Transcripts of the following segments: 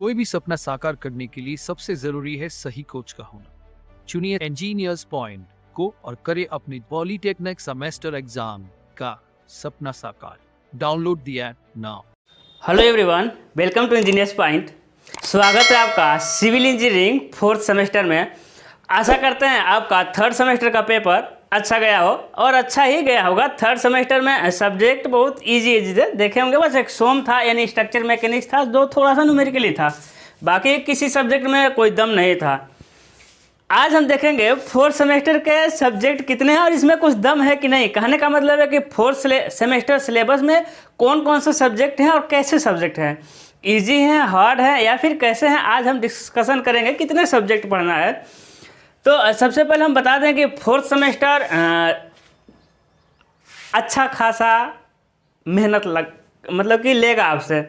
कोई भी सपना साकार करने के लिए सबसे जरूरी है सही कोच का होना। चुनिए इंजीनियर्स पॉइंट को और करें अपनी पॉलिटेक्निक सेमेस्टर एग्जाम का सपना साकार। Download the app now. Hello everyone, welcome to Engineers Point. स्वागत है आपका सिविल इंजीनियरिंग फोर्थ सेमेस्टर में। आशा करते हैं आपका थर्ड सेमेस्टर का पेपर अच्छा गया हो और अच्छा ही गया होगा। थर्ड सेमेस्टर में सब्जेक्ट बहुत इजी थे, देखे होंगे। बस एक सोम था यानी स्ट्रक्चर मैकेनिक्स था, जो थोड़ा सा न्यूमेरिकली था, बाकी किसी सब्जेक्ट में कोई दम नहीं था। आज हम देखेंगे फोर्थ सेमेस्टर के सब्जेक्ट कितने हैं और इसमें कुछ दम है कि नहीं। कहने का मतलब है कि फोर्थ सेमेस्टर सिलेबस में कौन कौन से सब्जेक्ट हैं और कैसे सब्जेक्ट हैं, इजी हैं, हार्ड है या फिर कैसे हैं। आज हम डिस्कशन करेंगे कितने सब्जेक्ट पढ़ना है। तो सबसे पहले हम बता दें कि फोर्थ सेमेस्टर अच्छा खासा मेहनत मतलब कि लेगा आपसे।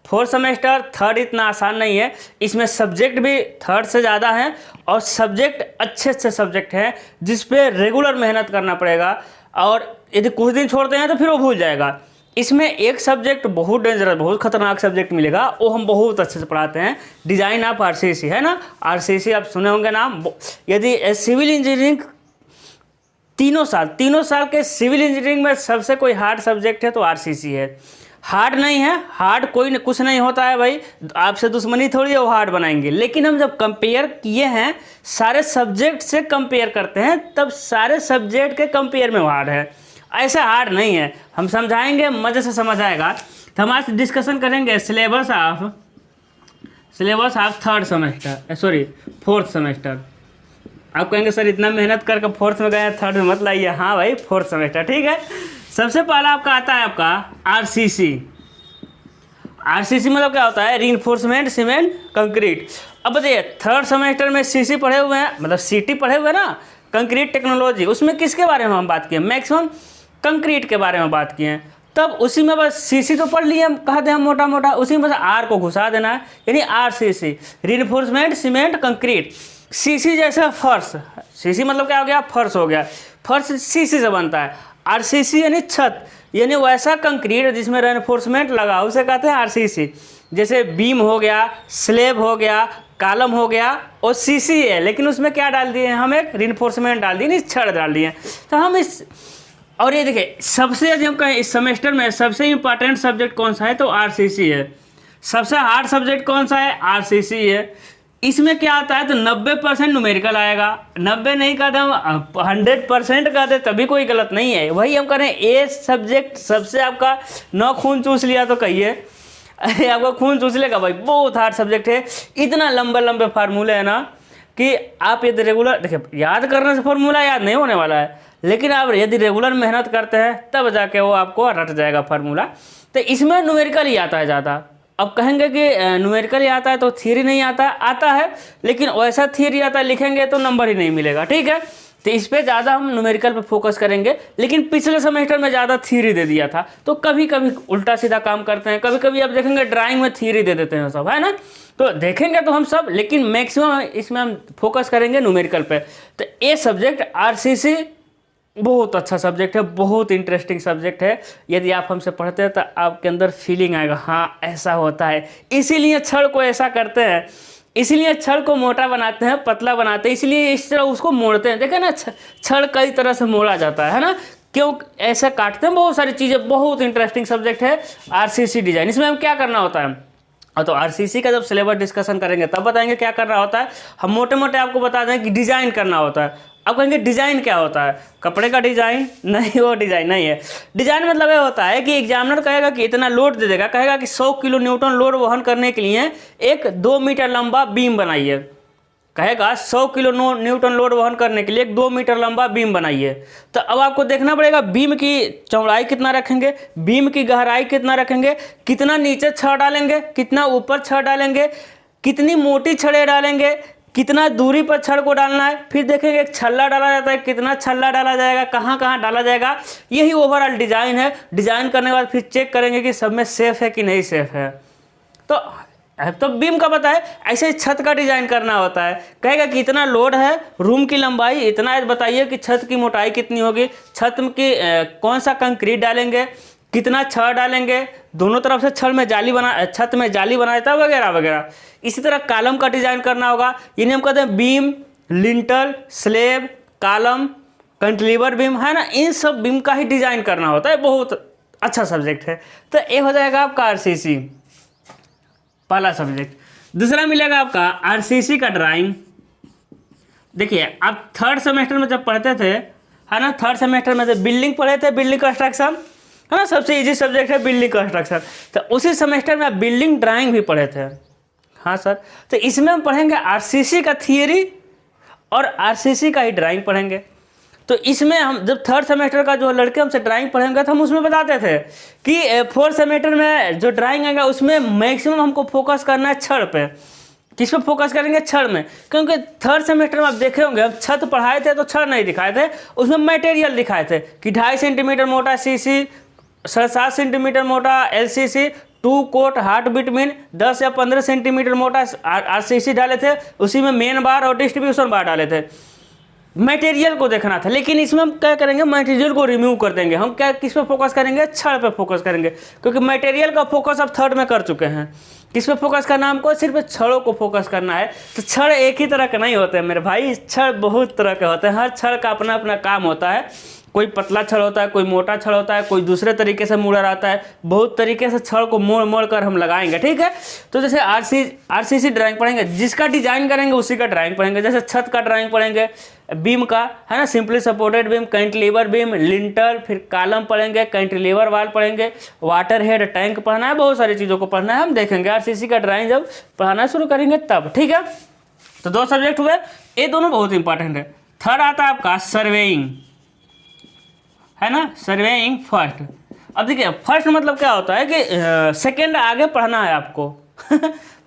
फोर्थ सेमेस्टर थर्ड इतना आसान नहीं है, इसमें सब्जेक्ट भी थर्ड से ज़्यादा हैं और सब्जेक्ट अच्छे अच्छे सब्जेक्ट हैं जिस पे रेगुलर मेहनत करना पड़ेगा। और यदि कुछ दिन छोड़ते हैं तो फिर वो भूल जाएगा। इसमें एक सब्जेक्ट बहुत डेंजरस, बहुत खतरनाक सब्जेक्ट मिलेगा, वो हम बहुत अच्छे से पढ़ाते हैं। डिज़ाइन ऑफ आरसीसी है ना, आरसीसी आप सुने होंगे नाम। यदि सिविल इंजीनियरिंग तीनों साल के सिविल इंजीनियरिंग में सबसे कोई हार्ड सब्जेक्ट है तो आरसीसी है। हार्ड नहीं है, हार्ड कोई कुछ नहीं होता है भाई, आपसे दुश्मनी थोड़ी है वो हार्ड बनाएंगे। लेकिन हम जब कंपेयर किए हैं, सारे सब्जेक्ट से कंपेयर करते हैं, तब सारे सब्जेक्ट के कंपेयर में हार्ड है। ऐसा हार्ड नहीं है, हम समझाएंगे, मज़े से समझ आएगा। तो हम आज डिस्कशन करेंगे syllabus of third semester, sorry fourth semester. आप कहेंगे सर इतना मेहनत करके फोर्थ में गए, थर्ड में मत लाइए। हाँ भाई, फोर्थ सेमेस्टर ठीक है। सबसे पहला आपका आता है आपका आरसीसी। आरसीसी मतलब क्या होता है? Reinforcement cement concrete. अब बताइए, थर्ड सेमेस्टर में सीसी पढ़े हुए हैं, मतलब सीटी पढ़े हुए हैं ना, कंक्रीट टेक्नोलॉजी। उसमें किसके बारे में हम बात किए? मैक्सिमम कंक्रीट के बारे में बात किए हैं। तब उसी में बस सीसी तो पढ़ लिए हम, कहते हैं मोटा मोटा, उसी में बस आर को घुसा देना है, यानी RCC, reinforcement cement concrete. CC जैसे फर्श, सीसी मतलब क्या हो गया? फर्श हो गया। फर्श सीसी से बनता है। आरसीसी यानी छत, यानी वैसा कंक्रीट जिसमें रीइंफोर्समेंट लगा, उसे कहते हैं आरसीसी। जैसे बीम हो गया, स्लेब हो गया, कॉलम हो गया, और सीसी है, लेकिन उसमें क्या डाल दिए हैं हम? एक रीइंफोर्समेंट डाल दिए, छड़ डाल दिए। तो हम इस, और ये देखिए, सबसे यदि हम कहें इस सेमेस्टर में सबसे इंपॉर्टेंट सब्जेक्ट कौन सा है तो आरसीसी है। सबसे हार्ड सब्जेक्ट कौन सा है? आरसीसी है। इसमें क्या आता है तो 90% न्यूमेरिकल आएगा। 90 नहीं कहते हम, 100% कहते तभी कोई गलत नहीं है। वही हम करें, ए सब्जेक्ट सबसे आपका न खून चूस लिया तो कहिए, अरे आपका खून चूस लेगा भाई, बहुत हार्ड सब्जेक्ट है। इतना लंबे लंबे फार्मूले हैं ना कि आप यदि रेगुलर, देखिए याद करने से फार्मूला याद नहीं होने वाला है, लेकिन आप यदि रेगुलर मेहनत करते हैं तब जाके वो आपको रट जाएगा फार्मूला। तो इसमें न्यूमेरिकल ही आता है ज़्यादा। अब कहेंगे कि न्यूमेरिकल ही आता है तो थियरी नहीं आता है, लेकिन वैसा थियरी आता है, लिखेंगे तो नंबर ही नहीं मिलेगा, ठीक है। तो इस पे ज़्यादा हम न्यूमेरिकल पे फोकस करेंगे। लेकिन पिछले सेमेस्टर में ज़्यादा थियरी दे दिया था, तो कभी कभी उल्टा सीधा काम करते हैं, कभी कभी आप देखेंगे ड्राइंग में थियरी दे देते हैं सब, है ना। तो देखेंगे तो हम सब, लेकिन मैक्सिमम इसमें हम फोकस करेंगे न्यूमेरिकल पे। तो ये सब्जेक्ट आरसीसी बहुत अच्छा सब्जेक्ट है, बहुत इंटरेस्टिंग सब्जेक्ट है। यदि आप हमसे पढ़ते हैं तो आपके अंदर फीलिंग आएगा, हाँ ऐसा होता है। इसीलिए छड़ को ऐसा करते हैं, इसीलिए छड़ को मोटा बनाते हैं, पतला बनाते हैं, इसलिए इस तरह उसको मोड़ते हैं। देखें ना, छड़ कई तरह से मोड़ा जाता है ना, क्यों ऐसा काटते हैं, बहुत सारी चीज़ें। बहुत इंटरेस्टिंग सब्जेक्ट है आरसीसी डिज़ाइन। इसमें हम क्या करना होता है, तो आरसीसी का जब सिलेबस डिस्कशन करेंगे तब बताएंगे क्या करना होता है। हम मोटे मोटे आपको बता दें कि डिज़ाइन करना होता है। अब कहेंगे डिज़ाइन क्या होता है? कपड़े का डिज़ाइन नहीं, वो डिज़ाइन नहीं है। डिज़ाइन मतलब ये होता है कि एग्जामिनर कहेगा कि इतना लोड दे देगा, कहेगा कि 100 किलो न्यूटन लोड वहन करने के लिए एक 2 मीटर लंबा बीम बनाइए। कहेगा 100 किलो न्यूटन लोड वहन करने के लिए एक 2 मीटर लंबा बीम बनाइए। तो अब आपको देखना पड़ेगा बीम की चौड़ाई कितना रखेंगे, बीम की गहराई कितना रखेंगे, कितना नीचे छड़ डालेंगे, कितना ऊपर छड़ डालेंगे, कितनी मोटी छड़ें डालेंगे, कितना दूरी पर छड़ को डालना है। फिर देखेंगे एक छल्ला डाला जाता है, कितना छल्ला डाला जाएगा, कहाँ कहाँ डाला जाएगा। यही ओवरऑल डिज़ाइन है। डिज़ाइन करने के बाद फिर चेक करेंगे कि सब में सेफ है कि नहीं सेफ है। तो बीम का पता है, ऐसे ही छत का डिज़ाइन करना होता है। कहेगा कि इतना लोड है, रूम की लंबाई इतना है, बताइए कि छत की मोटाई कितनी होगी, छत की कौन सा कंक्रीट डालेंगे, कितना छड़ डालेंगे, दोनों तरफ से छड़ में जाली बना, छत में जाली बना देता है वगैरह वगैरह। इसी तरह कॉलम का डिजाइन करना होगा, यानी हम कहते हैं beam, lintel, slab, column, cantilever beam, है ना, इन सब बीम का ही डिजाइन करना होता है। बहुत अच्छा सब्जेक्ट है। तो ये हो जाएगा आपका आरसीसी, पहला सब्जेक्ट। दूसरा मिलेगा आपका आरसीसी का ड्राइंग। देखिए आप थर्ड सेमेस्टर में जब पढ़ते थे, है ना, थर्ड सेमेस्टर में जब बिल्डिंग पढ़े थे, बिल्डिंग कंस्ट्रक्शन, है ना, सबसे इजी सब्जेक्ट है बिल्डिंग कंस्ट्रक्शन। तो उसी सेमेस्टर में आप बिल्डिंग ड्राइंग भी पढ़े थे। हाँ सर, तो इसमें हम पढ़ेंगे आरसीसी का थियरी और आरसीसी का ही ड्राइंग पढ़ेंगे। तो इसमें हम जब थर्ड सेमेस्टर का जो लड़के हमसे ड्राइंग पढ़ेंगे तो हम उसमें बताते थे कि फोर्थ सेमेस्टर में जो ड्राइंग आएगा उसमें मैक्सिमम हमको फोकस करना है छड़ पे। किस पे फोकस करेंगे? छड़ में। क्योंकि थर्ड सेमेस्टर में आप देखे होंगे हम छत पढ़ाए थे तो छड़ नहीं दिखाए थे, उसमें मटेरियल दिखाए थे कि 2.5 सेंटीमीटर मोटा सीसी, 7.5 सेंटीमीटर मोटा एलसीसी, 2 कोट हार्ट बिटवीन, 10 या 15 सेंटीमीटर मोटा आरसीसी डाले थे, उसी में मेन बार और डिस्ट्रीब्यूशन बार डाले थे। मटेरियल को देखना था। लेकिन इसमें हम क्या करेंगे? मटेरियल को रिमूव कर देंगे। हम क्या किस पे फोकस करेंगे? छड़ पे फोकस करेंगे, क्योंकि मटेरियल का फोकस अब थर्ड में कर चुके हैं। किस पे फोकस करना हमको? सिर्फ छड़ों को फोकस करना है। तो छड़ एक ही तरह के नहीं होते हैं मेरे भाई, छड़ बहुत तरह के होते हैं। हर छड़ का अपना अपना काम होता है। कोई पतला छड़ होता है, कोई मोटा छड़ होता है, कोई दूसरे तरीके से मुड़ा रहता है। बहुत तरीके से छड़ को मोड़ मोड़ कर हम लगाएंगे, ठीक है। तो जैसे आरसीसी ड्राइंग पढ़ेंगे, जिसका डिजाइन करेंगे उसी का ड्राइंग पढ़ेंगे। जैसे छत का ड्राइंग पढ़ेंगे, बीम का, है ना, simply supported beam, cantilever beam, lintel, फिर कॉलम पढ़ेंगे, कैंटिलीवर वाल पढ़ेंगे, वाटर हेड टैंक पढ़ना है, बहुत सारी चीज़ों को पढ़ना है। हम देखेंगे आरसीसी का ड्राइंग जब पढ़ाना शुरू करेंगे तब, ठीक है। तो 2 सब्जेक्ट हुए, ये दोनों बहुत इंपॉर्टेंट है। थर्ड आता है आपका सर्वेइंग, है ना, सर्वेइंग फर्स्ट। अब देखिए फर्स्ट मतलब क्या होता है कि सेकेंड आगे पढ़ना है आपको।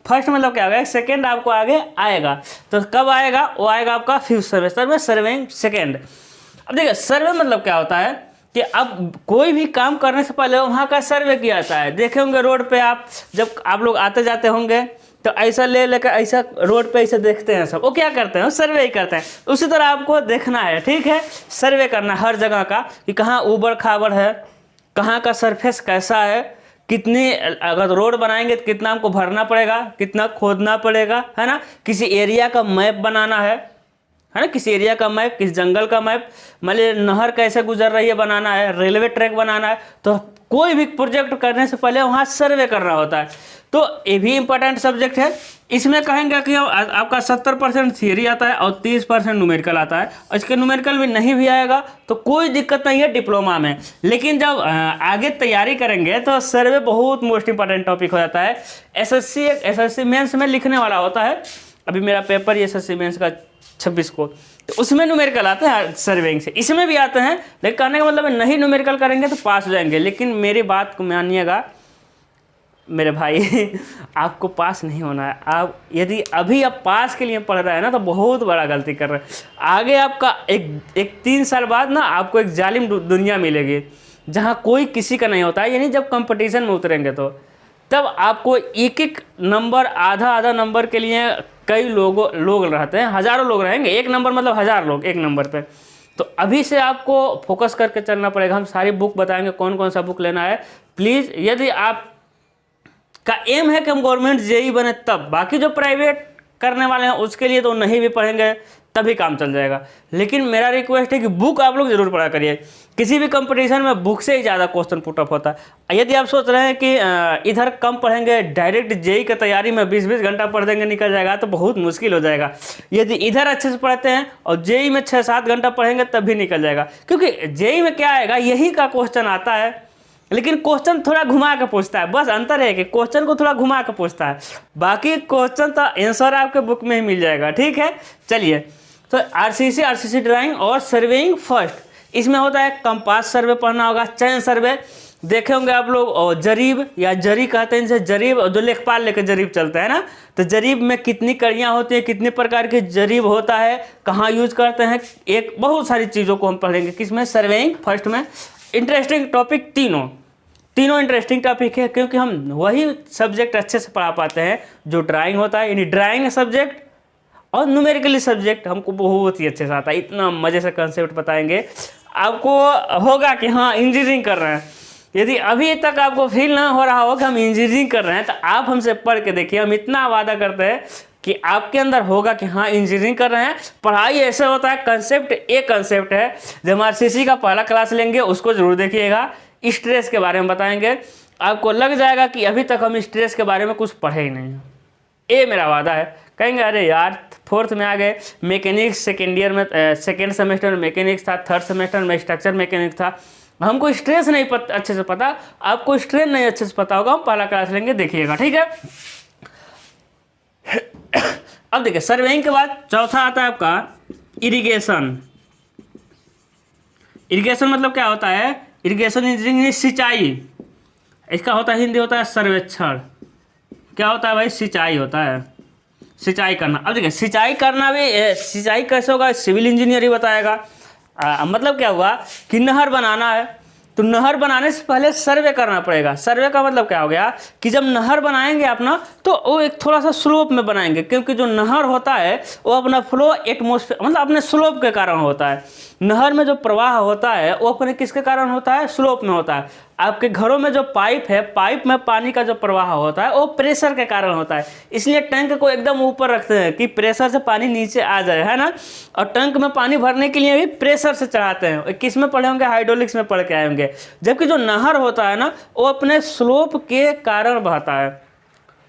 फर्स्ट मतलब क्या होगा? सेकेंड आपको आगे आएगा। तो कब आएगा? वो आएगा आपका 5th सेमेस्टर में, सर्वेइंग सेकेंड। अब देखिए सर्वे मतलब क्या होता है कि अब कोई भी काम करने से पहले वहाँ का सर्वे किया जाता है। देखे होंगे रोड पे आप, जब आप लोग आते जाते होंगे तो ऐसा ले लेकर ऐसा रोड पे ऐसे देखते हैं सब, वो क्या करते हैं? सर्वे ही करते हैं। उसी तरह आपको देखना है, ठीक है, सर्वे करना हर जगह का कि कहाँ ऊबड़ खाबड़ है, कहाँ का सरफेस कैसा है, कितनी, अगर रोड बनाएंगे तो कितना हमको भरना पड़ेगा, कितना खोदना पड़ेगा, है ना। किसी एरिया का मैप बनाना है ना, किसी एरिया का मैप, किसी जंगल का मैप, मान लीजिए नहर कैसे गुजर रही है बनाना है, रेलवे ट्रैक बनाना है। तो कोई भी प्रोजेक्ट करने से पहले वहाँ सर्वे करना होता है। तो ये भी इम्पोर्टेंट सब्जेक्ट है। इसमें कहेंगे कि आपका 70% थियरी आता है और 30% न्यूमेरिकल आता है। इसके न्यूमेरिकल भी नहीं भी आएगा तो कोई दिक्कत नहीं है डिप्लोमा में। लेकिन जब आगे तैयारी करेंगे तो सर्वे बहुत मोस्ट इंपॉर्टेंट टॉपिक हो जाता है। एसएससी मेंस में लिखने वाला होता है। अभी मेरा पेपर ये एसएससी मेंस का 26 को, तो उसमें न्यूमेरिकल आते हैं सर्वेइंग से, इसमें भी आते हैं। लेकिन कहने का मतलब है नहीं न्यूमेरिकल करेंगे तो पास हो जाएंगे। लेकिन मेरी बात को मानिएगा मेरे भाई, आपको पास नहीं होना है। आप यदि अभी आप पास के लिए पढ़ रहे हैं ना तो बहुत बड़ा गलती कर रहे हैं। आगे आपका एक 3 साल बाद ना आपको एक जालिम दुनिया मिलेगी जहाँ कोई किसी का नहीं होता है। यानी जब कंपटीशन में उतरेंगे तो तब आपको एक नंबर, आधा नंबर के लिए कई लोग रहते हैं, हज़ारों लोग रहेंगे। 1 नंबर मतलब 1000 लोग 1 नंबर पे। तो अभी से आपको फोकस करके चलना पड़ेगा। हम सारी बुक बताएंगे कौन कौन सा बुक लेना है। प्लीज़, यदि आप का एम है कि हम गवर्नमेंट जेई बने तब, बाकी जो प्राइवेट करने वाले हैं उसके लिए तो नहीं भी पढ़ेंगे तभी काम चल जाएगा। लेकिन मेरा रिक्वेस्ट है कि बुक आप लोग जरूर पढ़ा करिए। किसी भी कंपटीशन में बुक से ही ज़्यादा क्वेश्चन पुट अप होता है। यदि आप सोच रहे हैं कि इधर कम पढ़ेंगे, डायरेक्ट जेई की तैयारी में 20-20 घंटा पढ़ देंगे निकल जाएगा, तो बहुत मुश्किल हो जाएगा। यदि इधर अच्छे से पढ़ते हैं और जेई में 6-7 घंटा पढ़ेंगे तब भी निकल जाएगा। क्योंकि जेई में क्या आएगा, यही का क्वेश्चन आता है, लेकिन क्वेश्चन थोड़ा घुमा के पूछता है। बस अंतर है कि क्वेश्चन को थोड़ा घुमा के पूछता है, बाकी क्वेश्चन तो आंसर आपके बुक में ही मिल जाएगा, ठीक है। चलिए, तो आरसीसी ड्राइंग और सर्वेइंग फर्स्ट, इसमें होता है कंपास सर्वे पढ़ना होगा, चयन सर्वे। देखे होंगे आप लोग, और जरीब या जरी कहते हैं इनसे, जरीब जो लेखपाल लेकर जरीब चलता है ना, तो जरीब में कितनी कड़ियाँ होती हैं, कितनी प्रकार के जरीब होता है, कहाँ यूज करते हैं, एक बहुत सारी चीज़ों को हम पढ़ेंगे किसमें, सर्वेइंग फर्स्ट में। इंटरेस्टिंग टॉपिक तीनों इंटरेस्टिंग टॉपिक है, क्योंकि हम वही सब्जेक्ट अच्छे से पढ़ा पाते हैं जो ड्राइंग होता है। यानी ड्राइंग सब्जेक्ट और न्यूमेरिकली सब्जेक्ट हमको बहुत ही अच्छे से आता है। इतना मज़े से कंसेप्ट बताएंगे आपको, होगा कि हाँ इंजीनियरिंग कर रहे हैं। यदि अभी तक आपको फील ना हो रहा हो कि हम इंजीनियरिंग कर रहे हैं, तो आप हमसे पढ़ के देखिए। हम इतना वादा करते हैं कि आपके अंदर होगा कि हाँ इंजीनियरिंग कर रहे हैं। पढ़ाई ऐसे होता है, कंसेप्ट एक कंसेप्ट है। जब आरसीसी का पहला क्लास लेंगे उसको जरूर देखिएगा। स्ट्रेस के बारे में बताएंगे, आपको लग जाएगा कि अभी तक हम स्ट्रेस के बारे में कुछ पढ़े ही नहीं हैं। ये मेरा वादा है। कहेंगे अरे यार फोर्थ में आ गए, मैकेनिक्स सेकेंड ईयर में, सेकेंड सेमेस्टर में मैकेनिक्स था, थर्ड सेमेस्टर में स्ट्रक्चर मैकेनिक्स था, हमको स्ट्रेस नहीं अच्छे से पता, आपको स्ट्रेन नहीं अच्छे से पता होगा। हम पहला क्लास लेंगे, देखिएगा, ठीक है। अब देखिए सर्वेइंग के बाद चौथा आता है आपका इरिगेशन। इरिगेशन मतलब क्या होता है? इरिगेशन इंजीनियरिंग सिंचाई, इसका होता है हिंदी होता है सर्वेक्षण। क्या होता है भाई? सिंचाई होता है, सिंचाई करना। अब देखिए सिंचाई करना भी, सिंचाई कैसे होगा सिविल इंजीनियर ही बताएगा। मतलब क्या हुआ कि नहर बनाना है, तो नहर बनाने से पहले सर्वे करना पड़ेगा। सर्वे का मतलब क्या हो गया कि जब नहर बनाएंगे आप ना, तो वो एक थोड़ा सा स्लोप में बनाएंगे, क्योंकि जो नहर होता है वो अपना फ्लो एटमॉस्फेयर मतलब अपने स्लोप के कारण होता है। नहर में जो प्रवाह होता है वो अपने किसके कारण होता है? स्लोप में होता है। आपके घरों में जो पाइप है, पाइप में पानी का जो प्रवाह होता है वो प्रेशर के कारण होता है। इसलिए टैंक को एकदम ऊपर रखते हैं कि प्रेशर से पानी नीचे आ जाए, है ना। और टैंक में पानी भरने के लिए भी प्रेशर से चढ़ाते हैं। किस में पढ़े होंगे? हाइड्रोलिक्स में पढ़ के आए होंगे। जबकि जो नहर होता है ना, वो अपने स्लोप के कारण बहता है।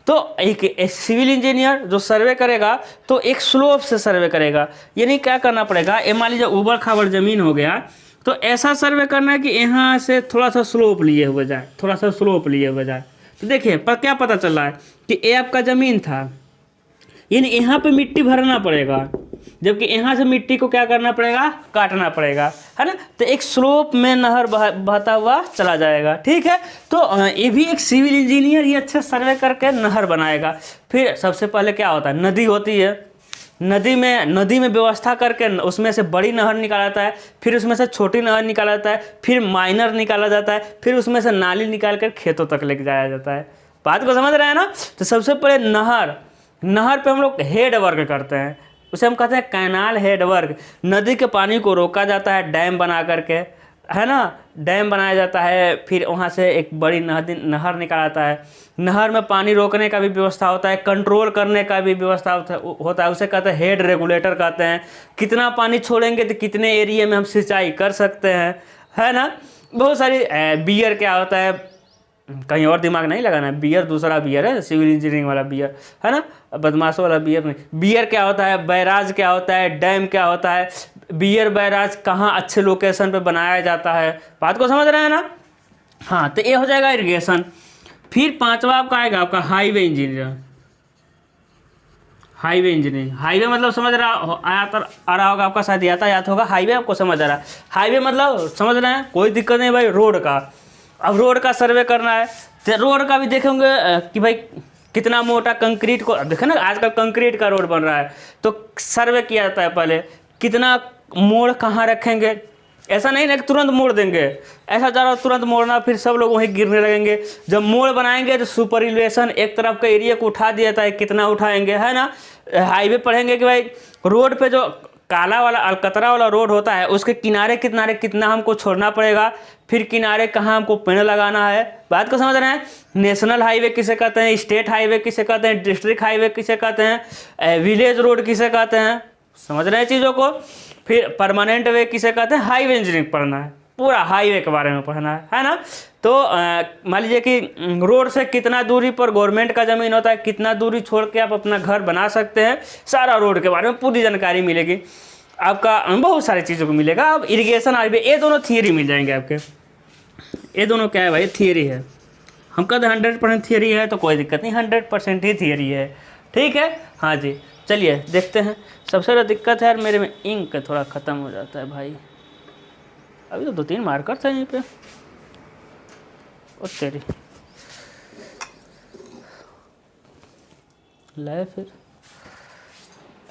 तो एक सिविल इंजीनियर जो सर्वे करेगा तो एक स्लोप से सर्वे करेगा। यानी क्या करना पड़ेगा, ये मान लीजिए ऊबड़ खाबड़ जमीन हो गया, तो ऐसा सर्वे करना है कि यहाँ से थोड़ा सा स्लोप लिए हुए जाए, थोड़ा सा स्लोप लिए हुए जाए। तो देखिए पर क्या पता चल रहा है कि ये आपका ज़मीन था, यानी यहाँ पे मिट्टी भरना पड़ेगा, जबकि यहाँ से मिट्टी को क्या करना पड़ेगा? काटना पड़ेगा, है ना। तो एक स्लोप में नहर बहता हुआ चला जाएगा, ठीक है। तो ये भी एक सिविल इंजीनियर ही अच्छे सर्वे करके नहर बनाएगा। फिर सबसे पहले क्या होता है? नदी होती है, नदी में व्यवस्था करके उसमें से बड़ी नहर निकाला जाता है, फिर उसमें से छोटी नहर निकाला जाता है, फिर माइनर निकाला जाता है, फिर उसमें से नाली निकाल कर खेतों तक लेके जाया जाता है। बात को समझ रहे हैं ना। तो सबसे पहले नहर पे हम लोग हेड वर्क करते हैं, उसे हम कहते हैं कैनाल हेड वर्क। नदी के पानी को रोका जाता है डैम बना करके, है ना। डैम बनाया जाता है, फिर वहाँ से एक बड़ी नहर निकाला जाता है। नहर में पानी रोकने का भी व्यवस्था होता है, कंट्रोल करने का भी व्यवस्था होता है। उसे कहते हैं हेड रेगुलेटर कहते हैं। कितना पानी छोड़ेंगे तो कितने एरिया में हम सिंचाई कर सकते हैं, है ना। बहुत सारी बियर क्या होता है, कहीं और दिमाग नहीं लगाना है। बियर दूसरा बियर है, सिविल इंजीनियरिंग वाला बियर, है ना, बदमाशों वाला बियर नहीं। बियर क्या होता है, बैराज क्या होता है, डैम क्या होता है, बियर बैराज कहाँ अच्छे लोकेशन पे बनाया जाता है। बात को समझ रहे हैं ना। हाँ, तो ये हो जाएगा इरिगेशन। फिर पांचवा आपका आएगा आपका highway engineer. Highway engineering, highway मतलब समझ रहा आ रहा होगा आपका, शायद यातायात होगा। हाईवे आपको समझ आ रहा है? हाईवे मतलब समझ रहे हैं, कोई दिक्कत नहीं भाई, रोड का। अब रोड का सर्वे करना है तो रोड का भी देखेंगे कि भाई कितना मोटा कंक्रीट को, देखे ना आजकल कंक्रीट का रोड बन रहा है, तो सर्वे किया जाता है पहले कितना मोड़ कहाँ रखेंगे। ऐसा नहीं ना कि तुरंत मोड़ देंगे, ऐसा ज़रा तुरंत मोड़ना फिर सब लोग वहीं गिरने लगेंगे। जब मोड़ बनाएंगे तो सुपर इलिवेशन एक तरफ का एरिया को उठा दिया जाता है, कितना उठाएंगे, है ना। हाईवे पढ़ेंगे कि भाई रोड पे जो काला वाला अलकतरा वाला रोड होता है उसके किनारे कितना हमको छोड़ना पड़ेगा, फिर किनारे कहाँ हमको पेड़ लगाना है। बात को समझ रहे हैं। नेशनल हाईवे किसे कहते हैं, स्टेट हाईवे किसे कहते हैं, डिस्ट्रिक्ट हाईवे किसे कहते हैं, विलेज रोड किसे कहते हैं, समझ रहे हैं चीज़ों को। फिर परमानेंट वे किसे कहते हैं, हाईवे इंजीनियरिंग पढ़ना है, पूरा हाईवे के बारे में पढ़ना है ना। तो मान लीजिए कि रोड से कितना दूरी पर गवर्नमेंट का ज़मीन होता है, कितना दूरी छोड़ के आप अपना घर बना सकते हैं, सारा रोड के बारे में पूरी जानकारी मिलेगी आपका, बहुत सारी चीज़ों को मिलेगा। अब इरिगेशन हाईवे ये दोनों थियरी मिल जाएंगे आपके। ये दोनों क्या है भाई, थियरी है। हम कहते हैं 100% थियरी है तो कोई दिक्कत नहीं, 100% ही थियरी है, ठीक है। हाँ जी, चलिए देखते हैं। सबसे ज़्यादा दिक्कत है यार मेरे में इंक थोड़ा ख़त्म हो जाता है भाई। अभी तो 2-3 मार्कर था यहीं पे, ओ तेरी लाए फिर।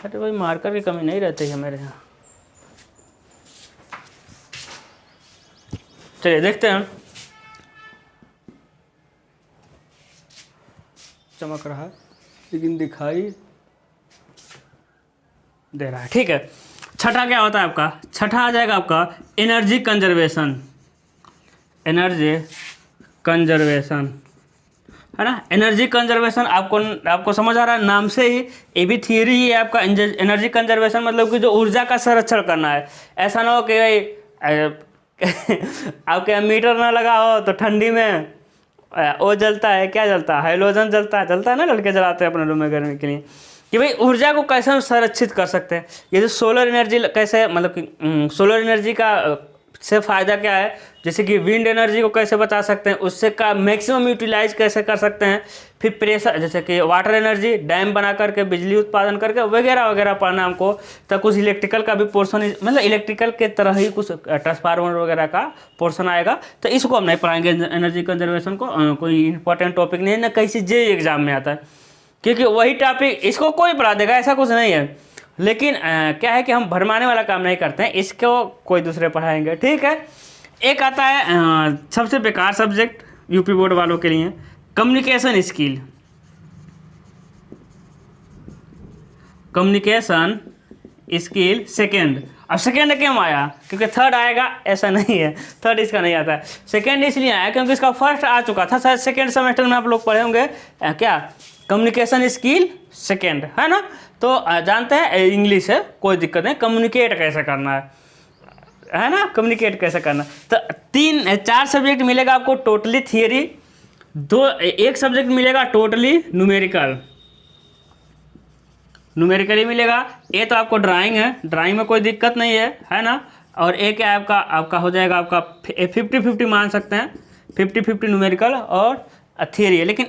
अरे भाई मार्कर की कमी नहीं रहती है मेरे यहाँ। चलिए देखते हैं। चमक रहा है लेकिन दिखाई दे रहा है, ठीक है। छठा क्या होता है आपका, छठा आ जाएगा आपका एनर्जी कंजर्वेशन। एनर्जी कंजर्वेशन, है ना। एनर्जी कंजर्वेशन आपको समझ आ रहा है नाम से ही, ये भी थियरी ही है आपका। एनर्जी कंजर्वेशन मतलब कि जो ऊर्जा का संरक्षण करना है। ऐसा ना हो कि भाई आपके यहाँ मीटर ना लगा हो तो ठंडी में वो जलता है, क्या जलता है, हाइड्रोजन जलता है ना, लड़के जलाते हैं अपने रूम में गर्मी के लिए। कि भाई ऊर्जा को कैसे हम संरक्षित कर सकते हैं। ये जो सोलर एनर्जी कैसे, मतलब कि सोलर एनर्जी का से फ़ायदा क्या है, जैसे कि विंड एनर्जी को कैसे बचा सकते हैं, उससे का मैक्सिमम यूटिलाइज कैसे कर सकते हैं। फिर प्रेशर, जैसे कि वाटर एनर्जी, डैम बना करके बिजली उत्पादन करके वगैरह वगैरह पढ़ना हमको। तो कुछ इलेक्ट्रिकल का भी पोर्शन, मतलब इलेक्ट्रिकल के तरह ही कुछ ट्रांसफार्मर वगैरह का पोर्शन आएगा। तो इसको हम नहीं पढ़ाएंगे, एनर्जी कंजर्वेशन को। कोई इंपॉर्टेंट टॉपिक नहीं है, ना कहीं से जे एग्जाम में आता है, क्योंकि वही टॉपिक इसको कोई पढ़ा देगा, ऐसा कुछ नहीं है। लेकिन क्या है कि हम भरमाने वाला काम नहीं करते हैं, इसको कोई दूसरे पढ़ाएंगे, ठीक है। एक आता है सबसे बेकार सब्जेक्ट यूपी बोर्ड वालों के लिए, communication skill. Communication skill second. अब सेकेंड क्यों आया, क्योंकि थर्ड आएगा ऐसा नहीं है, थर्ड इसका नहीं आता है। सेकेंड इसलिए आया क्योंकि इसका फर्स्ट आ चुका था, शायद सेकेंड सेमेस्टर में आप लोग पढ़े होंगे क्या, कम्युनिकेशन स्किल सेकेंड, है ना। तो जानते हैं इंग्लिश है, कोई दिक्कत नहीं, कम्युनिकेट कैसे करना है ना, कम्युनिकेट कैसे करना। तो 4 सब्जेक्ट मिलेगा आपको टोटली थियरी, एक सब्जेक्ट मिलेगा टोटली न्यूमेरिकली मिलेगा। ये तो आपको ड्राइंग है, ड्राइंग में कोई दिक्कत नहीं है ना। और एक है आपका हो जाएगा आपका 50-50 मान सकते हैं, 50-50 न्यूमेरिकल और थियरी है। लेकिन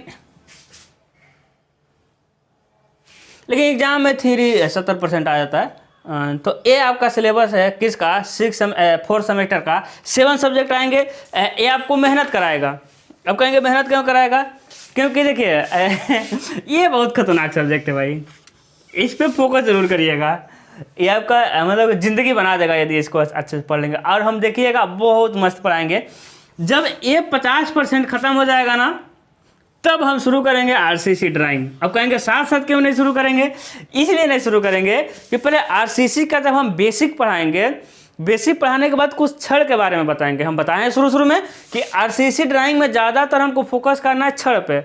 एग्जाम में थ्योरी 70% आ जाता है। तो ये आपका सिलेबस है किसका, 4 सेमेस्टर का, 7 सब्जेक्ट आएंगे। ये आपको मेहनत कराएगा। अब कहेंगे मेहनत क्यों कराएगा, क्योंकि देखिए ये बहुत खतरनाक सब्जेक्ट है भाई, इस पर फोकस जरूर करिएगा। ये आपका मतलब ज़िंदगी बना देगा यदि इसको अच्छे से पढ़ लेंगे। और हम देखिएगा बहुत मस्त पढ़ाएंगे। जब ये 50% ख़त्म हो जाएगा ना, तब हम शुरू करेंगे आरसीसी ड्राइंग। अब कहेंगे साथ साथ क्यों नहीं शुरू करेंगे, इसलिए नहीं शुरू करेंगे कि पहले आरसीसी का जब हम बेसिक पढ़ाएंगे, बेसिक पढ़ाने के बाद कुछ छड़ के बारे में बताएंगे। हम बताएं शुरू में कि आरसीसी ड्राइंग में ज़्यादातर हमको फोकस करना है छड़ पे,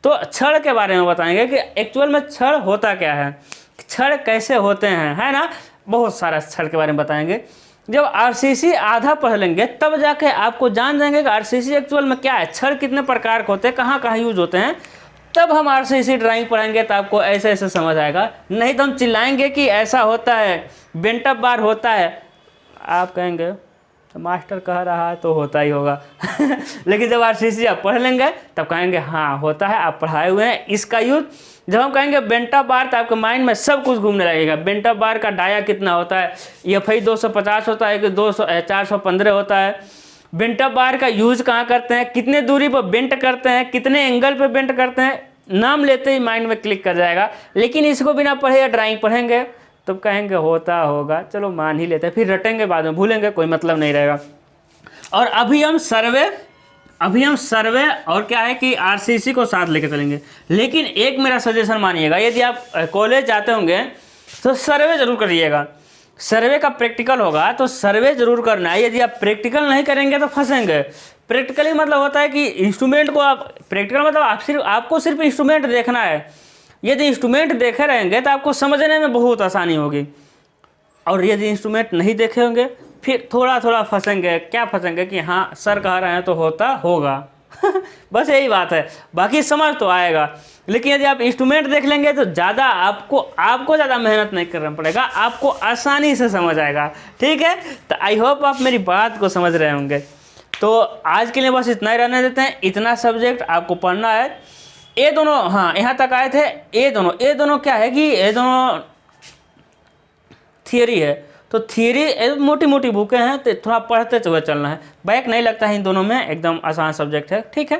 तो छड़ के बारे में बताएंगे कि एक्चुअल में छड़ होता क्या है, छड़ कैसे होते हैं, है ना। बहुत सारा छड़ के बारे में बताएंगे। जब आरसीसी आधा पढ़ लेंगे तब जाके आपको जान जाएंगे कि आरसीसी एक्चुअल में क्या है, छड़ कितने प्रकार के होते हैं, कहाँ कहाँ यूज होते हैं। तब हम आरसीसी ड्राइंग पढ़ाएंगे तो आपको ऐसे ऐसे समझ आएगा। नहीं तो हम चिल्लाएंगे कि ऐसा होता है, बेंटअप बार होता है, आप कहेंगे तो मास्टर कह रहा है तो होता ही होगा लेकिन जब आरसीसी आप पढ़ लेंगे तब कहेंगे हाँ होता है, आप पढ़ाए हुए हैं इसका यूज। जब हम कहेंगे बेंटअप बार तो आपके माइंड में सब कुछ घूमने लगेगा। बेंटअप बार का डाया कितना होता है, EFI 250 होता है कि 415 होता है। बेंटअप बार का यूज कहाँ करते हैं, कितने दूरी पर बेंट करते हैं, कितने एंगल पर बेंट करते हैं, नाम लेते ही माइंड में क्लिक कर जाएगा। लेकिन इसको बिना पढ़े या ड्राइंग पढ़ेंगे तो कहेंगे होता होगा, चलो मान ही लेते हैं, फिर रटेंगे बाद में, भूलेंगे, कोई मतलब नहीं रहेगा। और अभी हम सर्वे और क्या है कि आरसीसी को साथ लेके चलेंगे। लेकिन एक मेरा सजेशन मानिएगा, यदि आप कॉलेज जाते होंगे तो सर्वे जरूर करिएगा। सर्वे का प्रैक्टिकल होगा तो सर्वे जरूर करना है। यदि आप प्रैक्टिकल नहीं करेंगे तो फंसेंगे। प्रैक्टिकली मतलब होता है कि इंस्ट्रूमेंट को आप, प्रैक्टिकल मतलब आपको सिर्फ इंस्ट्रूमेंट देखना है। यदि इंस्ट्रूमेंट देखे रहेंगे तो आपको समझने में बहुत आसानी होगी। और यदि इंस्ट्रूमेंट नहीं देखे होंगे फिर थोड़ा थोड़ा फंसेंगे। क्या फंसेंगे कि हाँ सर कह रहे हैं तो होता होगा बस यही बात है, बाकी समझ तो आएगा। लेकिन यदि आप इंस्ट्रूमेंट देख लेंगे तो ज़्यादा आपको ज़्यादा मेहनत नहीं करना पड़ेगा, आपको आसानी से समझ आएगा। ठीक है, तो आई होप आप मेरी बात को समझ रहे होंगे। तो आज के लिए बस इतना ही रहने देते हैं। इतना सब्जेक्ट आपको पढ़ना है। ये दोनों, हाँ यहाँ तक आए थे। ये दोनों क्या है कि ये दोनों थियरी है। तो थियरी मोटी मोटी बुकें हैं तो थोड़ा पढ़ते हुए चलना है। बैक नहीं लगता है इन दोनों में, एकदम आसान सब्जेक्ट है। ठीक है,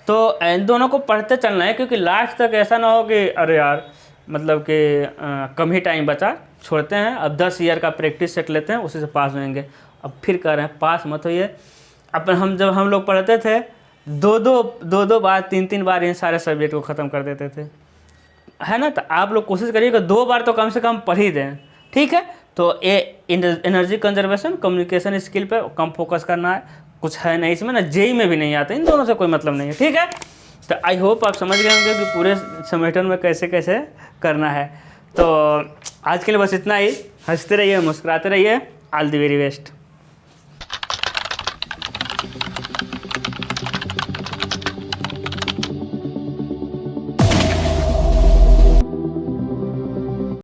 तो इन दोनों को पढ़ते चलना है, क्योंकि लास्ट तक ऐसा ना हो कि अरे यार मतलब कि कम ही टाइम बचा, छोड़ते हैं। अब 10 ईयर का प्रैक्टिस सेट लेते हैं, उसी से पास होंगे। अब फिर कह रहे हैं पास मत होइए। अपन जब हम लोग पढ़ते थे दो बार 3 बार इन सारे सब्जेक्ट को ख़त्म कर देते थे, है ना। तो आप लोग कोशिश करिए कि 2 बार तो कम से कम पढ़ ही दें। ठीक है, तो ये एनर्जी कंजर्वेशन, कम्युनिकेशन स्किल पे कम फोकस करना है। कुछ है नहीं इसमें ना, जेई में भी नहीं आता, इन दोनों से कोई मतलब नहीं है। ठीक है, तो आई होप आप समझ गए होंगे कि पूरे सेमेस्टर में कैसे कैसे करना है। तो आज के लिए बस इतना ही। हंसते रहिए, मुस्कुराते रहिए। All the very best.